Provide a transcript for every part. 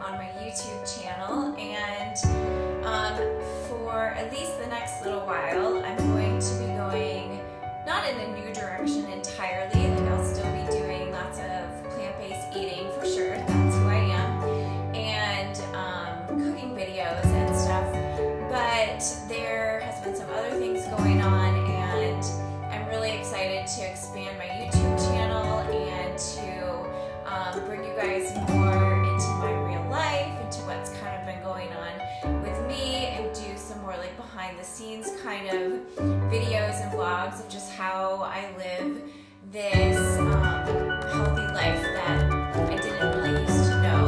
on my YouTube channel, and for at least the next little while, I'm going to be going not in a new direction entirely. Like, I'll still be doing lots of plant-based eating for sure. That's who I am, and cooking videos and stuff. But there has been some other things going on, and I'm really excited to expand my YouTube channel and to bring you guys more into my real life, into what's kind of been going on with me, and do some more like behind the scenes kind of videos and vlogs of just how I live this healthy life that I didn't really used to know.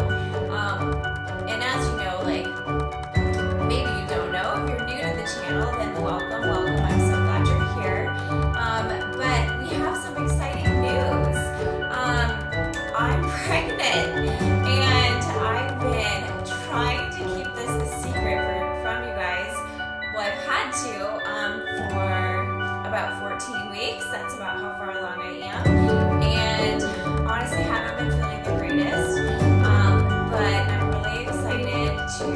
And as you know, like, maybe you don't know, if you're new to the channel, then welcome. I'm so glad you're here. But we have some exciting news. I'm pregnant, and I've been trying to keep this a secret from you guys. Well, I've had to for about 14 weeks. That's about how far along I am. And honestly, haven't been feeling the greatest. But I'm really excited to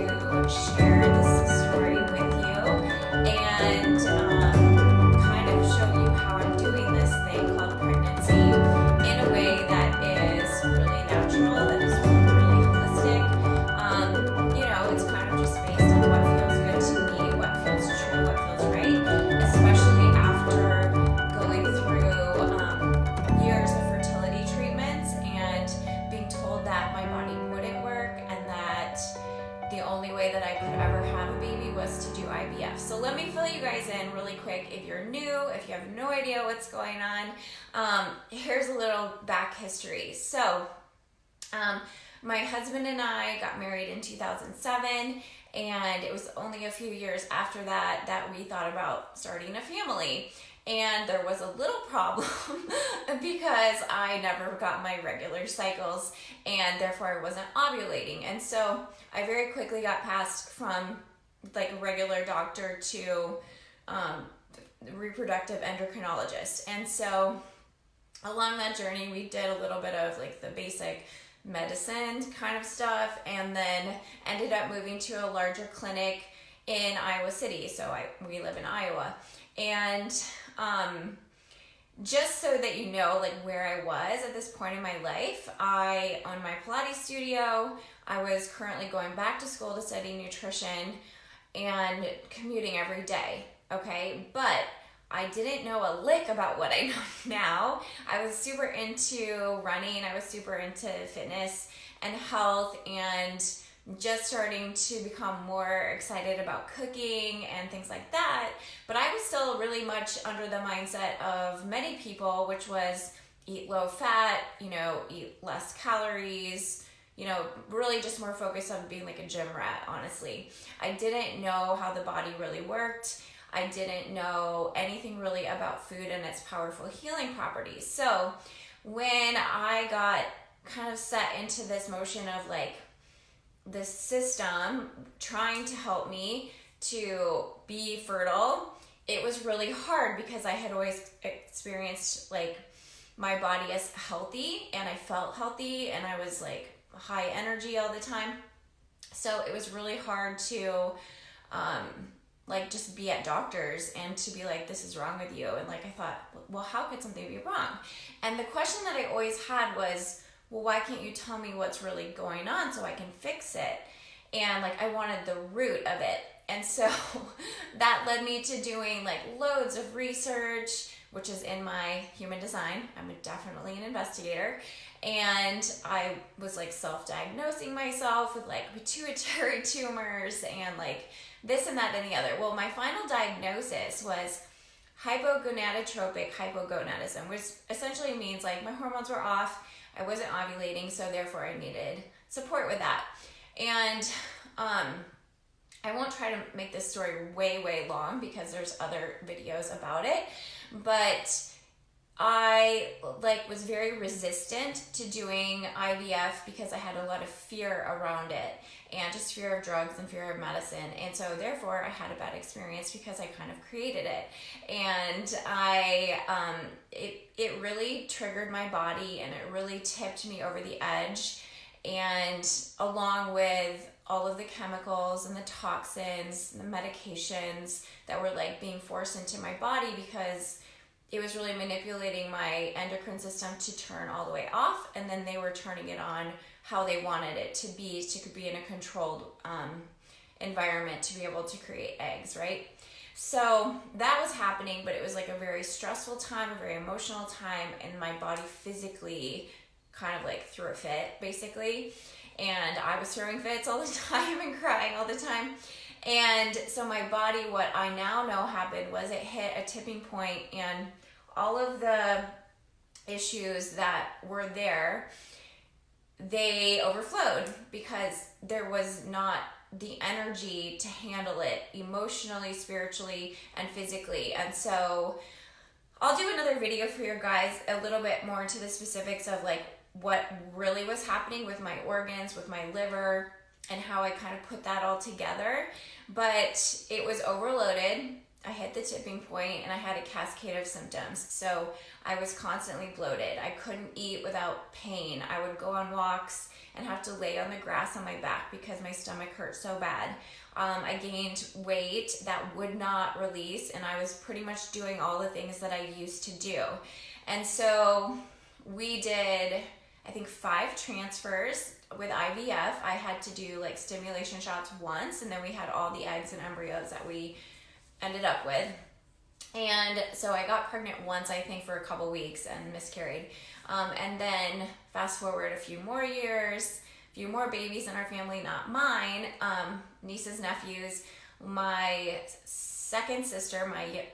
share this story with you and kind of show you how I'm doing this thing called pregnancy in a way that is really natural, that is really holistic. It's kind of just based on what feels good to me, what feels true, what feels right, especially after going through years of fertility treatments and being told that my body wouldn't work and that the only way that I could ever have a baby was to do IVF. So let me fill you guys in really quick. If you're new, if you have no idea what's going on, here's a little back history. So my husband and I got married in 2007, and it was only a few years after that we thought about starting a family. And there was a little problem because I never got my regular cycles, and therefore I wasn't ovulating. And so I very quickly got passed from like a regular doctor to reproductive endocrinologist. And so along that journey, we did a little bit of like the basic medicine kind of stuff, and then ended up moving to a larger clinic in Iowa City. So we live in Iowa. And just so that you know, like, where I was at this point in my life, I owned my Pilates studio. I was currently going back to school to study nutrition and commuting every day. Okay, but I didn't know a lick about what I know now. I was super into running. I was super into fitness and health, and just starting to become more excited about cooking and things like that. But I was still really much under the mindset of many people, which was eat low fat, eat less calories, really just more focused on being like a gym rat, honestly. I didn't know how the body really worked. I didn't know anything really about food and its powerful healing properties. So when I got kind of set into this motion of like this system trying to help me to be fertile, it was really hard because I had always experienced like my body as healthy, and I felt healthy, and I was like high energy all the time. So it was really hard to like just be at doctors and to be like, this is wrong with you. And like, I thought, well, how could something be wrong? And the question that I always had was, well, why can't you tell me what's really going on so I can fix it? And like, I wanted the root of it. And so that led me to doing like loads of research, which is in my human design. I'm definitely an investigator. And I was like self-diagnosing myself with like pituitary tumors and like this and that and the other. Well, my final diagnosis was hypogonadotropic hypogonadism, which essentially means like my hormones were off, I wasn't ovulating, so therefore I needed support with that. And I won't try to make this story way long because there's other videos about it, but I was very resistant to doing IVF because I had a lot of fear around it, and just fear of drugs and fear of medicine. And so therefore I had a bad experience because I kind of created it. And it really triggered my body, and it really tipped me over the edge. And along with all of the chemicals and the toxins, the medications that were like being forced into my body, because it was really manipulating my endocrine system to turn all the way off, and then they were turning it on how they wanted it to be in a controlled environment to be able to create eggs, right? So that was happening, but it was like a very stressful time, a very emotional time, and my body physically kind of like threw a fit, basically. And I was throwing fits all the time and crying all the time. And so my body, what I now know happened was it hit a tipping point, and all of the issues that were there, they overflowed because there was not the energy to handle it emotionally, spiritually, and physically. And so I'll do another video for you guys a little bit more into the specifics of like what really was happening with my organs, with my liver, and how I kind of put that all together. But it was overloaded. I hit the tipping point and I had a cascade of symptoms. So I was constantly bloated. I couldn't eat without pain. I would go on walks and have to lay on the grass on my back because my stomach hurt so bad. I gained weight that would not release, and I was pretty much doing all the things that I used to do. And so we did, I think, 5 transfers with IVF. I had to do like stimulation shots once, and then we had all the eggs and embryos that we ended up with. And so I got pregnant once, I think, for a couple weeks and miscarried. And then fast forward a few more years, a few more babies in our family, not mine, nieces, nephews. My second sister, my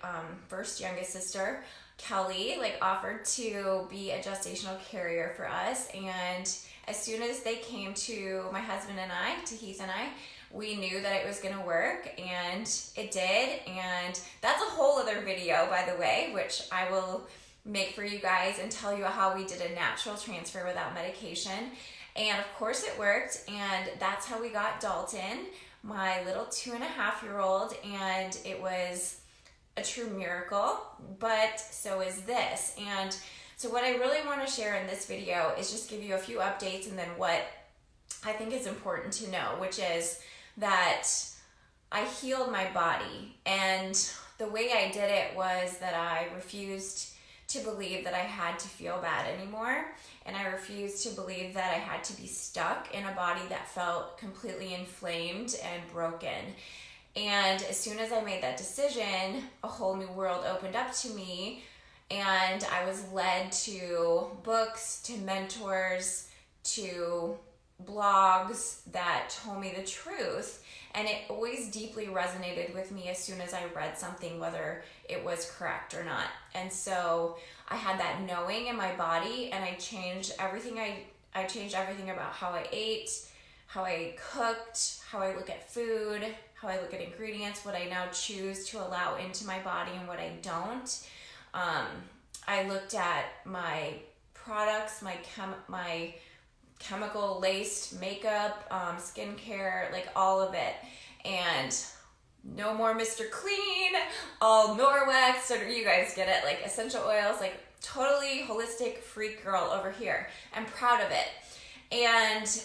first youngest sister, Kelly, like offered to be a gestational carrier for us. And as soon as they came to my husband and I, to Heath and I, we knew that it was going to work, and it did. And that's a whole other video, by the way, which I will make for you guys and tell you how we did a natural transfer without medication. And of course it worked, and that's how we got Dalton, my little 2.5-year-old, and it was a true miracle, but so is this. And so what I really want to share in this video is just give you a few updates, and then what I think is important to know, which is that I healed my body. And the way I did it was that I refused to believe that I had to feel bad anymore. And I refused to believe that I had to be stuck in a body that felt completely inflamed and broken. And as soon as I made that decision, a whole new world opened up to me, and I was led to books, to mentors, to blogs that told me the truth. And it always deeply resonated with me as soon as I read something, whether it was correct or not. And so I had that knowing in my body, and I changed everything. I changed everything about how I ate, how I cooked, how I look at food, how I look at ingredients, what I now choose to allow into my body and what I don't. I looked at my products, my chemical laced makeup, skincare, like all of it. And no more Mr. Clean, all Norwex, or you guys get it, like essential oils, like totally holistic freak girl over here. I'm proud of it. And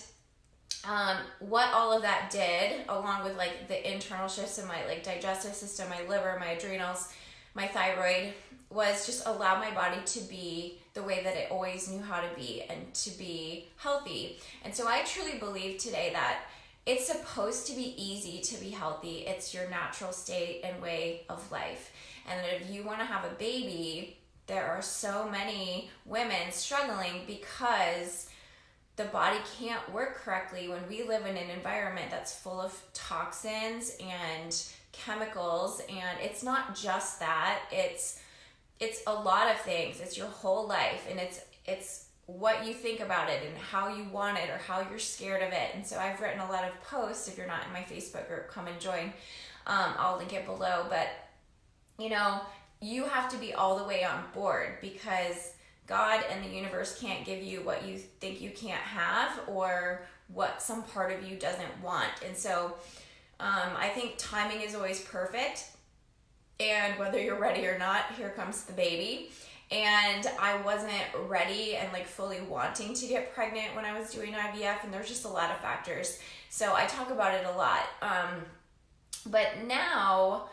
what all of that did, along with like the internal shifts in my like digestive system, my liver, my adrenals, my thyroid, was just allow my body to be the way that it always knew how to be, and to be healthy. And so I truly believe today that it's supposed to be easy to be healthy. It's your natural state and way of life. And that if you want to have a baby, there are so many women struggling because the body can't work correctly when we live in an environment that's full of toxins and chemicals. And it's not just that, it's a lot of things. It's your whole life, and it's what you think about it and how you want it or how you're scared of it. And so I've written a lot of posts. If you're not in my Facebook group, come and join. I'll link it below. But you know, you have to be all the way on board, because God and the universe can't give you what you think you can't have, or what some part of you doesn't want. And so I think timing is always perfect. And whether you're ready or not, here comes the baby. and I wasn't ready and like fully wanting to get pregnant when I was doing IVF, and there's just a lot of factors. So I talk about it a lot. But now,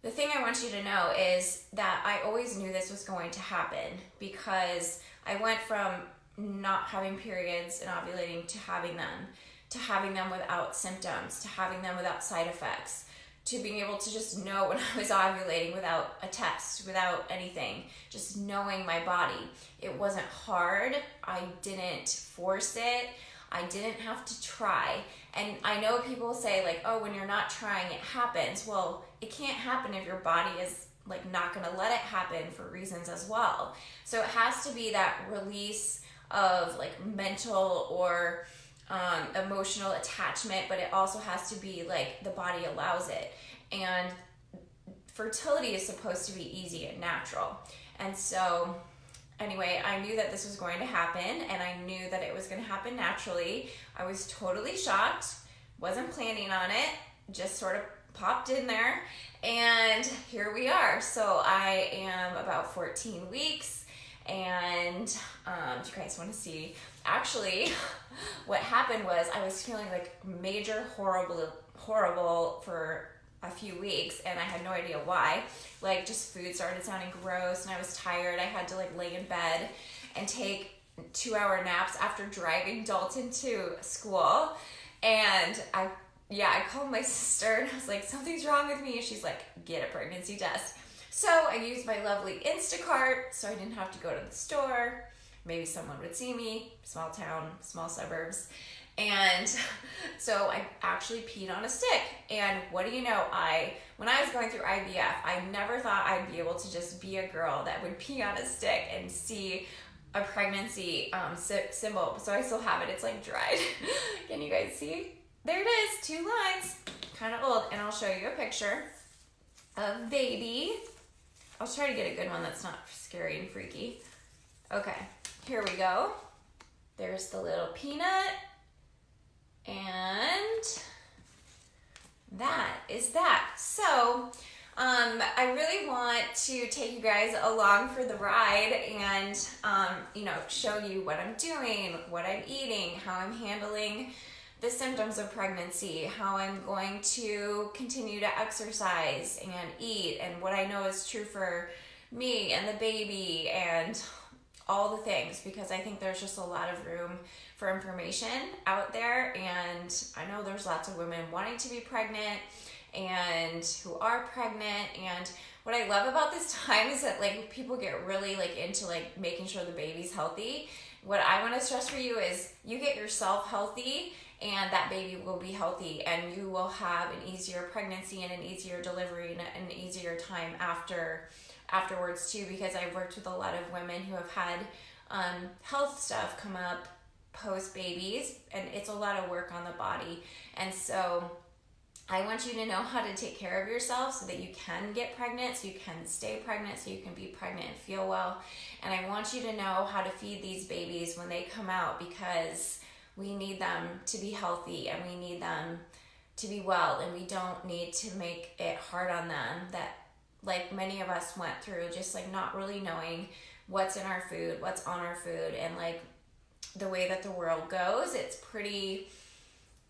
the thing I want you to know is that I always knew this was going to happen, because I went from not having periods and ovulating to having them without symptoms, to having them without side effects, to being able to just know when I was ovulating without a test, without anything, just knowing my body. It wasn't hard. I didn't force it. I didn't have to try. And I know people say like, oh, when you're not trying, it happens. Well, it can't happen if your body is like not gonna let it happen for reasons as well. So it has to be that release of like mental or emotional attachment, but it also has to be like the body allows it. And fertility is supposed to be easy and natural. And so anyway, I knew that this was going to happen, and I knew that it was going to happen naturally. I was totally shocked, wasn't planning on it, just sort of popped in there, and here we are. So I am about 14 weeks, and do you guys want to see? Actually, what happened was I was feeling like major horrible for a few weeks, and I had no idea why. Like, just food started sounding gross, and I was tired. I had to like lay in bed and take 2-hour naps after driving Dalton to school. And I called my sister, and I was like, something's wrong with me. And she's like, get a pregnancy test. So I used my lovely Instacart, so I didn't have to go to the store. Maybe someone would see me. Small town, small suburbs. And so I actually peed on a stick. And what do you know? When I was going through IVF, I never thought I'd be able to just be a girl that would pee on a stick and see a pregnancy symbol. So I still have it. It's like dried. Can you guys see? There it is, 2 lines. Kind of old. And I'll show you a picture of baby. I'll try to get a good one that's not scary and freaky. Okay, here we go. There's the little peanut. And that is that. So I really want to take you guys along for the ride and show you what I'm doing, what I'm eating, how I'm handling the symptoms of pregnancy, how I'm going to continue to exercise and eat, and what I know is true for me and the baby and all the things, because I think there's just a lot of room for information out there. And I know there's lots of women wanting to be pregnant and who are pregnant. And what I love about this time is that like people get really like into like making sure the baby's healthy. What I want to stress for you is you get yourself healthy, and that baby will be healthy, and you will have an easier pregnancy and an easier delivery and an easier time afterwards too, because I've worked with a lot of women who have had health stuff come up post babies, and it's a lot of work on the body. And so I want you to know how to take care of yourself so that you can get pregnant, so you can stay pregnant, so you can be pregnant and feel well. And I want you to know how to feed these babies when they come out, because we need them to be healthy and we need them to be well, and we don't need to make it hard on them, that like many of us went through, just like not really knowing what's in our food, what's on our food. And like the way that the world goes, it's pretty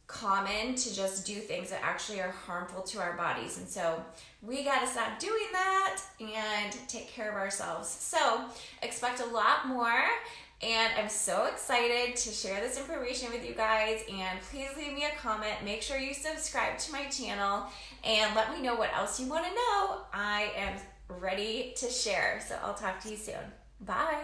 common to just do things that actually are harmful to our bodies. And so we got to stop doing that and take care of ourselves. So expect a lot more. And I'm so excited to share this information with you guys. And please leave me a comment. Make sure you subscribe to my channel and let me know what else you want to know. I am ready to share. So I'll talk to you soon. Bye.